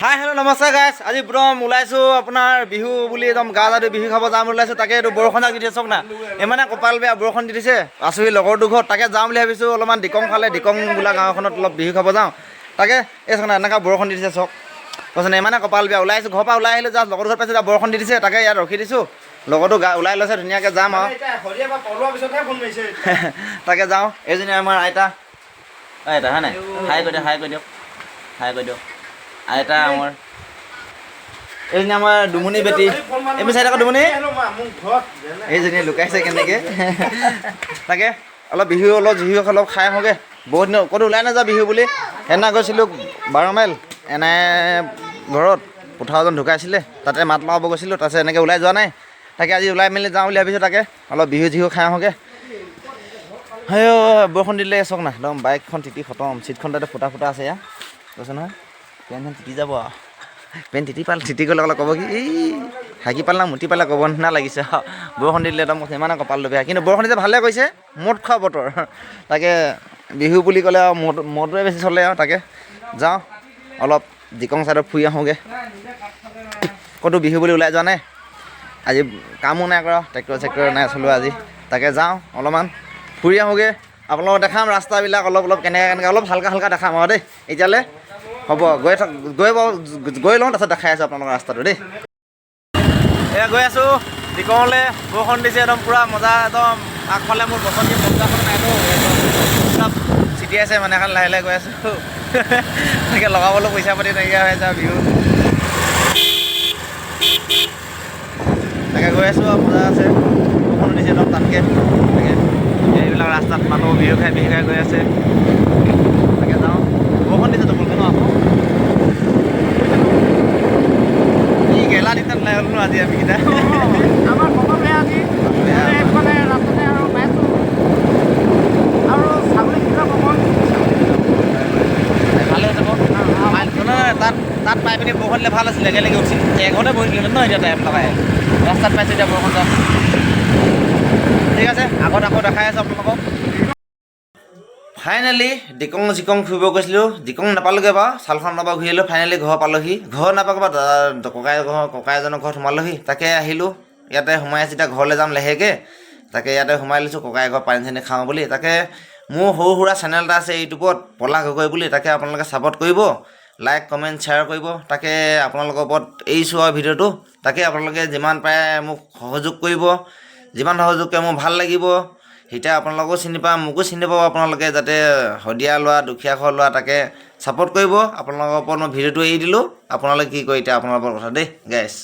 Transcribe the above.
Hi hello' নমস্কাৰ গাইছ। আজি একদম ওলাইছোঁ আপোনাৰ বিহু বুলি একদম গা ধুই বিহু খাব যাম বুলি ওলাইছোঁ। তাকে এইটো বৰষুণ দি দিছে চাওক না, ইমানে কপাল বেয়া বৰষুণ দি দিছে। আছোহি লগৰটো ঘৰত, তাকে যাম বুলি ভাবিছোঁ অলপমান দিকং ফালে, দিকং বোলা গাঁওখনত অলপ বিহু খাব যাওঁ। তাকে এই চাওক না এনেকুৱা বৰষুণ দি দিছে চাওক, কৈছে ইমানে কপাল বেয়া। ওলাইছোঁ ঘৰৰ পৰা ওলাই আহিলোঁ জাষ্ট লগৰটো ঘৰত পাইছোঁ, বৰষুণ দি দিছে। তাকে ইয়াত ৰখি দিছোঁ, লগৰটো ওলাই লৈছে ধুনীয়াকৈ যাম আৰু তাকে যাওঁ। এইজনী আমাৰ আইতা আইতা হয় নাই, হাই কৈ দিয়ক, হাই কৈ দিয়ক, হাই কৈ দিয়ক আইতা আমাৰ। এইজনী আমাৰ দুমুনি বেটি, এমি চাই থাকক দুমুনি, এইজনী লুকাইছে কেনেকৈ। তাকে অলপ বিহু অলপ খাই আহোঁগৈ। বহুত দিন ক'তো ওলাই নাযাওঁ বিহু বুলি। সেইদিনা গৈছিলোঁ 12 মাইল এনাই ঘৰত, পুঠাৰজন ঢুকাইছিলে, তাতে মাত লগাব গৈছিলোঁ। তাৰপিছত এনেকৈ ওলাই যোৱা নাই। তাকে আজি ওলাই মেলি যাওঁ বুলি ভাবিছোঁ। তাকে অলপ বিহু খাই আহোঁগৈ। হয় বৰষুণ দিলে চাওক না, একদম বাইকখন তিতি খতম, চিটখন তাতে ফুটা আছে। এয়া কৈছে নহয় পেনখন তিতি যাব আৰু, পেন তিতি গ'লে অলপ ক'ব কি এই হাগি পালে না মুতি পালে ক'ব নিচিনা লাগিছে আৰু। বৰষুণ দিলে একদম ইমানে কপালটো বেয়া, কিন্তু বৰষুণ দিলে ভালে কৰিছে, মদ খোৱা বতৰ। তাকে বিহু বুলি ক'লে আৰু মদটোৱে বেছি চলে আৰু। তাকে যাওঁ অলপ দিকং চাইডত ফুৰি আহোঁগৈ। ক'তো বিহু বুলি ওলাই যোৱা নাই আজি, কামো নাই কৰা, ট্ৰেক্টৰ নাই চলোৱা আজি। তাকে যাওঁ অলপমান ফুৰি আহোঁগৈ, আপোনালোকক দেখাম ৰাস্তাবিলাক অলপ কেনেকৈ অলপ হালকা দেখাম আৰু দেই। এতিয়ালৈ হ'ব, গৈ লওঁ, তাৰপিছত দেখাই আছোঁ আপোনালোকৰ ৰাস্তাটো দেই। এয়া গৈ আছোঁ দিকংলৈ, বৰষুণ দিছে একদম পূৰা মজা। একদম আগফালে মোৰ বসন্তি মজাখন নাইতো, চব চিটি আছে মানে, এখন লাহে গৈ আছোঁ। এনেকৈ লগাবলৈ পইচা পাতি নাইকিয়া হৈ আছে বিহু। তাকে গৈ আছোঁ আৰু মজা আছে, বৰষুণ দিছে একদম টানকৈ। তাকে এইবিলাক ৰাস্তাত মানুহ বিহু খাই গৈ আছে। তাকে যাওঁ, বৰষুণ দিছে তোমালোকে ন আকৌ গেলা দিন ওলাই গ'লো আজি আমি কেইটা। আমাৰ বতৰ বেয়া আজি, মানে ৰাস্তাতে আৰু পাইছোঁ আৰু ছাগলী কিবা কমন ভালে যাব। তাত পাই পিনি বৰষুণ দিলে ভাল আছিলে, একেলগে উঠি এঘৰতে বহি দিলে ন। এতিয়া টাইম লগাই ৰাস্তাত পাইছোঁ, এতিয়া বৰষুণ যাওঁ। ঠিক আছে, আগত আকৌ দেখাই আছোঁ আপোনালোকক। ফাইনেলি দিকং ফুৰিব গৈছিলোঁ, দিকং নাপালোঁগৈ বাৰু, চালখন পৰা ঘূৰি আহিলোঁ। ফাইনেলি ঘৰ পালোঁহি, ঘৰ নাপাওঁ বা ককাই এজনৰ ঘৰত সোমালোহি। তাকে আহিলোঁ, ইয়াতে সোমাই আছোঁ। এতিয়া ঘৰলৈ যাম লাহেকৈ। তাকে ইয়াতে সোমাই লৈছোঁ ককাই ঘৰত পানী চানী খাওঁ বুলি। তাকে মোৰ সৰু সুৰা চেনেল এটা আছে ইউটিউবত, পলাশ গগৈ বুলি। তাকে আপোনালোকে ছাপৰ্ট কৰিব, লাইক কমেণ্ট শ্বেয়াৰ কৰিব। তাকে আপোনালোকৰ ওপৰত এৰিছোঁ আৰু ভিডিঅ'টো। তাকে আপোনালোকে যিমান পাৰে মোক সহযোগ কৰিব, যিমান সহযোগ কৰে মোৰ ভাল লাগিব। এতিয়া আপোনালোকেও চিনি পাওঁ, মোকো চিনি পাব আপোনালোকে, যাতে শদিয়া লোৱা, দুখীয়া ঘৰ লোৱা। তাকে ছাপৰ্ট কৰিব। আপোনালোকৰ ওপৰত মই ভিডিঅ'টো এৰি দিলোঁ, আপোনালোকে কি কৰে এতিয়া আপোনালোকৰ কথা দেই গাইছ।